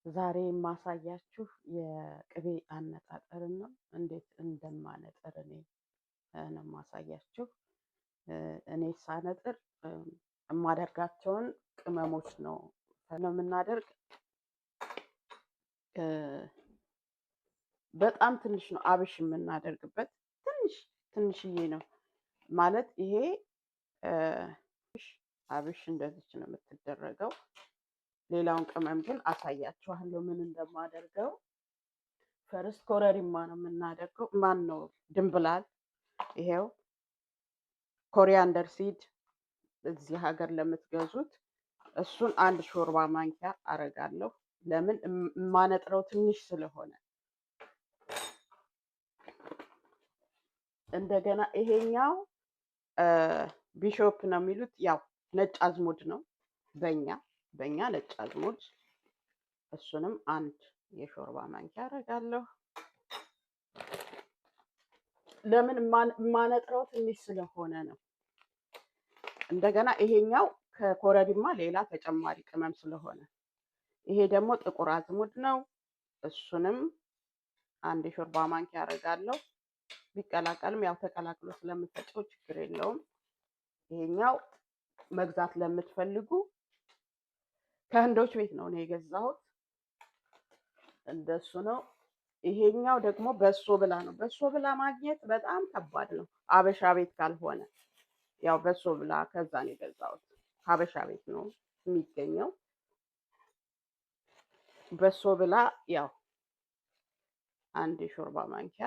ዛሬ የማሳያችሁ የቅቤ አነጣጠርን ነው። እንዴት እንደማነጥር እኔ ነው የማሳያችሁ። እኔ ሳነጥር የማደርጋቸውን ቅመሞች ነው የምናደርግ። በጣም ትንሽ ነው አብሽ የምናደርግበት፣ ትንሽዬ ነው ማለት ይሄ አብሽ እንደዚች ነው የምትደረገው። ሌላውን ቅመም ግን አሳያችኋለሁ ምን እንደማደርገው። ፈርስት ኮረሪማ ነው የምናደርገው። ማን ነው ድንብላል። ይሄው ኮሪያንደር ሲድ እዚህ ሀገር ለምትገዙት እሱን 1 ሾርባ ማንኪያ አረጋለሁ። ለምን የማነጥረው ትንሽ ስለሆነ። እንደገና ይሄኛው ቢሾፕ ነው የሚሉት፣ ያው ነጭ አዝሙድ ነው በእኛ ነጭ አዝሙድ። እሱንም 1 የሾርባ ማንኪያ አረጋለሁ። ለምን የማነጥረው ትንሽ ስለሆነ ነው። እንደገና ይሄኛው ከኮረሪማ ሌላ ተጨማሪ ቅመም ስለሆነ፣ ይሄ ደግሞ ጥቁር አዝሙድ ነው። እሱንም 1 የሾርባ ማንኪያ አረጋለሁ። ቢቀላቀልም ያው ተቀላቅሎ ስለምፈጨው ችግር የለውም። ይሄኛው መግዛት ለምትፈልጉ ከህንዶች ቤት ነው የገዛሁት። እንደሱ ነው። ይሄኛው ደግሞ በሶ ብላ ነው። በሶ ብላ ማግኘት በጣም ከባድ ነው አበሻ ቤት ካልሆነ። ያው በሶ ብላ ከዛ ነው የገዛሁት። ሀበሻ ቤት ነው የሚገኘው በሶ ብላ። ያው 1 የሾርባ ማንኪያ፣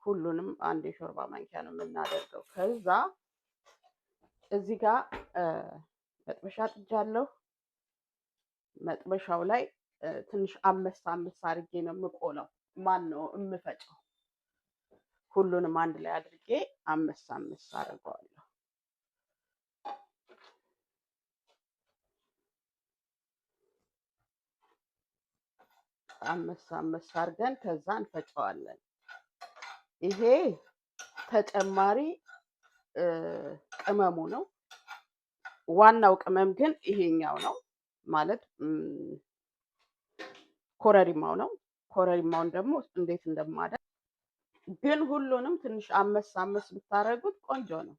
ሁሉንም 1 የሾርባ ማንኪያ ነው የምናደርገው። ከዛ እዚህ ጋር መጥበሻ ጥጃለሁ። መጥበሻው ላይ ትንሽ አምስት አድርጌ ነው የምቆለው። ማን ነው የምፈጨው። ሁሉንም አንድ ላይ አድርጌ 5 አደርገዋለሁ። አምስት አድርገን ከዛ እንፈጨዋለን። ይሄ ተጨማሪ ቅመሙ ነው። ዋናው ቅመም ግን ይሄኛው ነው ማለት ኮረሪማው ነው። ኮረሪማውን ደግሞ እንዴት እንደማደርግ ግን ሁሉንም ትንሽ 5 ብታረጉት ቆንጆ ነው።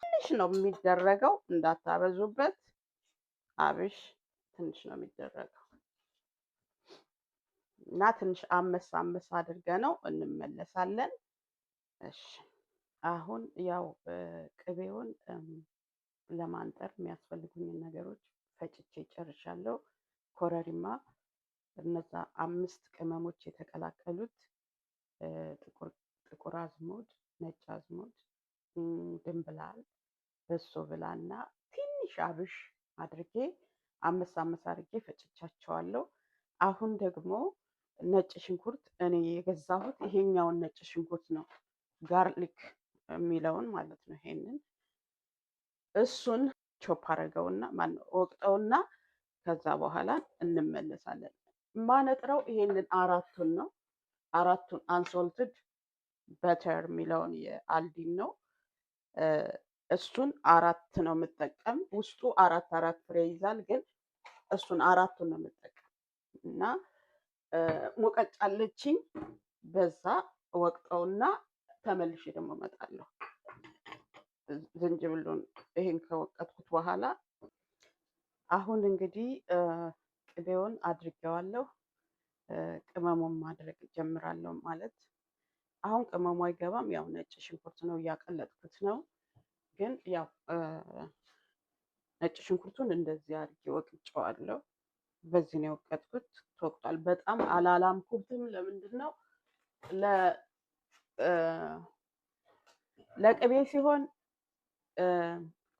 ትንሽ ነው የሚደረገው፣ እንዳታበዙበት። አብሽ ትንሽ ነው የሚደረገው እና ትንሽ 5 አድርገ ነው እንመለሳለን። እሺ አሁን ያው ቅቤውን ለማንጠር የሚያስፈልጉኝን ነገሮች ፈጭቼ ጨርሻለሁ። ኮረሪማ፣ እነዛ 5 ቅመሞች የተቀላቀሉት ጥቁር አዝሙድ፣ ነጭ አዝሙድ፣ ድንብላል፣ በሶ ብላና ትንሽ አብሽ አድርጌ 5 አድርጌ ፈጭቻቸዋለሁ። አሁን ደግሞ ነጭ ሽንኩርት እኔ የገዛሁት ይሄኛውን ነጭ ሽንኩርት ነው፣ ጋርሊክ የሚለውን ማለት ነው። ይሄንን እሱን ቾፕ አረገውና ማነው ወቅጠውና ከዛ በኋላ እንመለሳለን። ማነጥረው ይሄንን አራቱን ነው። አራቱን አንሶልትድ በተር የሚለውን የአልዲን ነው። እሱን 4 ነው የምጠቀም። ውስጡ 4 ፍሬ ይዛል፣ ግን እሱን 4ቱን ነው የምጠቀም እና ሙቀጫ አለችኝ። በዛ ወቅጠውና ተመልሼ ደግሞ እመጣለሁ። ዝንጅብሉን ይሄን ከወቀጥኩት በኋላ አሁን እንግዲህ ቅቤውን አድርጌዋለሁ። ቅመሙን ማድረግ ጀምራለሁ ማለት አሁን ቅመሙ አይገባም። ያው ነጭ ሽንኩርት ነው እያቀለጥኩት ነው። ግን ያው ነጭ ሽንኩርቱን እንደዚህ አድርጌ ወቅጨዋለሁ። በዚህ ነው የወቀጥኩት። ተወቅጧል። በጣም አላላምኩትም። ለምንድን ነው ለቅቤ ሲሆን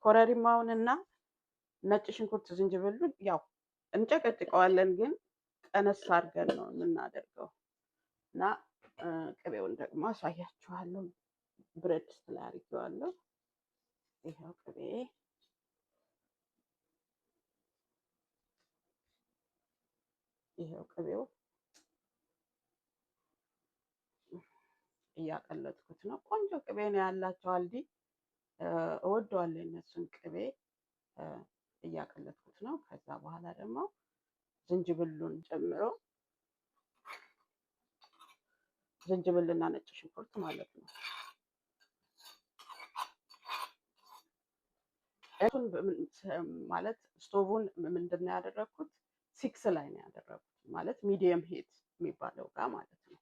ኮረሪማውንና ነጭ ሽንኩርት ዝንጅብሉን ያው እንጨቀጭቀዋለን፣ ግን ቀነስ አድርገን ነው የምናደርገው እና ቅቤውን ደግሞ አሳያችኋለሁ። ብረት ድስት ላይ አድርጌዋለሁ። ይሄው ቅቤ ቅቤው እያቀለጥኩት ነው። ቆንጆ ቅቤ ነው ያላቸው አልዲ። እወደዋለሁ እነሱን ቅቤ። እያቀለጥኩት ነው። ከዛ በኋላ ደግሞ ዝንጅብሉን ጨምሮ ዝንጅብልና ነጭ ሽንኩርት ማለት ነው። እሱን ማለት ስቶቡን ምንድን ነው ያደረኩት? 6 ላይ ነው ያደረኩት፣ ማለት ሚዲየም ሂት የሚባለው ጋር ማለት ነው።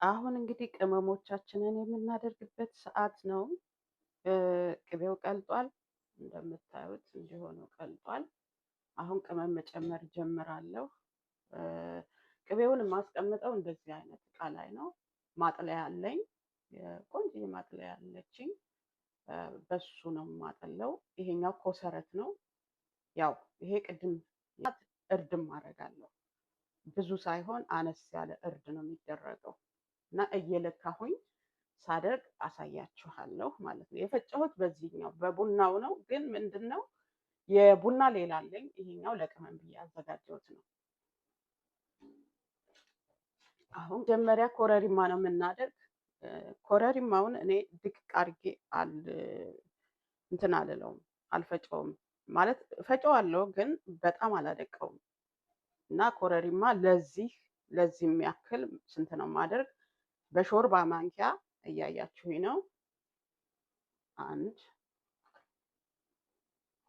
አሁን እንግዲህ ቅመሞቻችንን የምናደርግበት ሰዓት ነው። ቅቤው ቀልጧል፣ እንደምታዩት እንዲሆኑ ቀልጧል። አሁን ቅመም መጨመር ጀምራለሁ። ቅቤውን የማስቀምጠው እንደዚህ አይነት እቃ ላይ ነው። ማጥለያ አለኝ፣ ቆንጆ ማጥለያ አለችኝ። በሱ ነው የማጠለው። ይሄኛው ኮሰረት ነው። ያው ይሄ ቅድም እርድም አደርጋለሁ። ብዙ ሳይሆን አነስ ያለ እርድ ነው የሚደረገው እና እየለካሁኝ ሳደርግ አሳያችኋለሁ ማለት ነው። የፈጨሁት በዚህኛው በቡናው ነው፣ ግን ምንድነው የቡና ሌላ አለኝ። ይሄኛው ለቅመም ብዬ ያዘጋጀሁት ነው። አሁን መጀመሪያ ኮረሪማ ነው የምናደርግ። ኮረሪማውን እኔ ድቅቅ አድርጌ እንትን አልለውም፣ አልፈጨውም። ማለት ፈጨዋለሁ ግን በጣም አላደቀውም። እና ኮረሪማ ለዚህ የሚያክል ስንት ነው ማደርግ? በሾርባ ማንኪያ እያያችሁኝ ነው። 1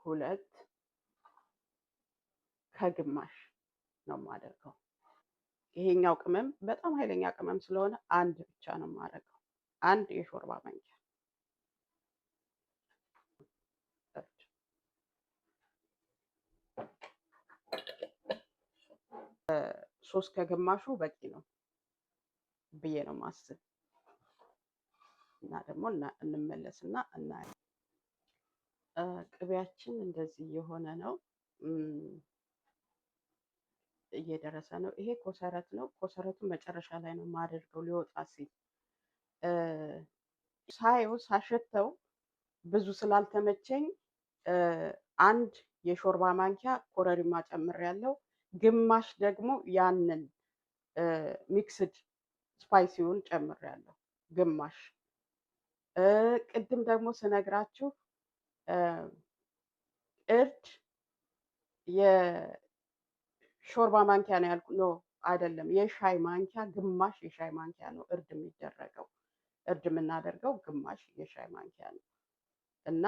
2 ከግማሽ ነው የማደርገው። ይሄኛው ቅመም በጣም ኃይለኛ ቅመም ስለሆነ 1 ብቻ ነው የማደርገው። 1 የሾርባ ማንኪያ 3 ከግማሹ በቂ ነው ብዬ ነው ማስብ። እና ደግሞ እንመለስና እናያለን። ቅቤያችን እንደዚህ የሆነ ነው፣ እየደረሰ ነው። ይሄ ኮሰረት ነው። ኮሰረቱ መጨረሻ ላይ ነው የማደርገው ሊወጣ ሲል። ሳየው ሳሸተው ብዙ ስላልተመቸኝ 1 የሾርባ ማንኪያ ኮረሪማ ጨምሬያለሁ። ግማሽ ደግሞ ያንን ሚክስድ ስፓይሲውን ጨምሬያለሁ ግማሽ። ቅድም ደግሞ ስነግራችሁ እርድ የሾርባ ማንኪያ ነው ያልኩ። ኖ አይደለም፣ የሻይ ማንኪያ ግማሽ የሻይ ማንኪያ ነው እርድ የሚደረገው። እርድ የምናደርገው ግማሽ የሻይ ማንኪያ ነው እና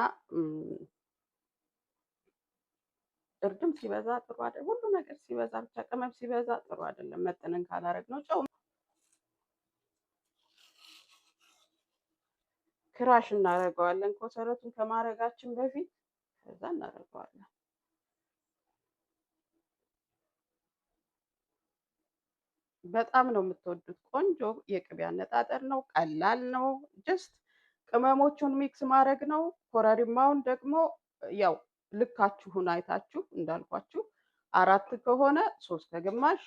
እርድም ሲበዛ ጥሩ አይደለም። ሁሉ ነገር ሲበዛ ብቻ ቅመም ሲበዛ ጥሩ አይደለም። መጠንን ካላረግ ነው። ጨው ክራሽ እናደርገዋለን ኮሰረቱን ከማድረጋችን በፊት፣ ከዛ እናደርገዋለን። በጣም ነው የምትወዱት። ቆንጆ የቅቤ አነጣጠር ነው። ቀላል ነው። ጀስት ቅመሞቹን ሚክስ ማድረግ ነው። ኮረሪማውን ደግሞ ያው ልካችሁን አይታችሁ እንዳልኳችሁ 4 ከሆነ 3 ከግማሽ፣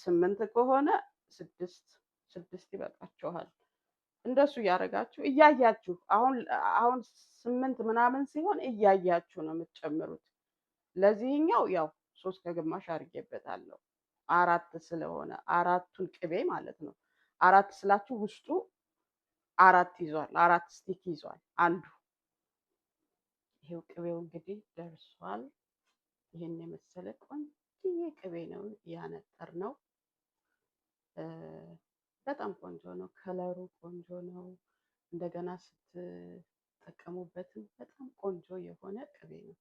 8 ከሆነ 6 ይበቃችኋል። እንደሱ እያደረጋችሁ እያያችሁ አሁን 8 ምናምን ሲሆን እያያችሁ ነው የምትጨምሩት። ለዚህኛው ያው 3 ከግማሽ አድርጌበታለሁ 4 ስለሆነ 4ቱን ቅቤ ማለት ነው። 4 ስላችሁ ውስጡ 4 ይዟል፣ 4 ስቲክ ይዟል አንዱ። ይሄው ቅቤው እንግዲህ ደርሷል። ይሄን የመሰለ ቆንጆ ቅቤ ነው ያነጠር ነው። በጣም ቆንጆ ነው። ከለሩ ቆንጆ ነው። እንደገና ስትጠቀሙበትም በጣም ቆንጆ የሆነ ቅቤ ነው።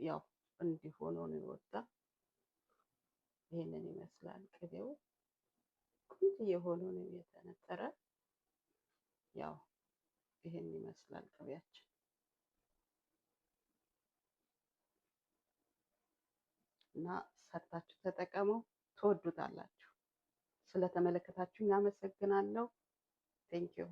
ያው እንዲህ ሆኖ ነው የወጣ። ይሄንን ይመስላል ቅቤው። ቆንጆ የሆነ ነው የተነጠረ። ያው ይሄን ይመስላል ቅቤያችን እና ሰርታችሁ ተጠቀሙ፣ ትወዱታላችሁ። ስለተመለከታችሁኝ አመሰግናለሁ። ቴንኪው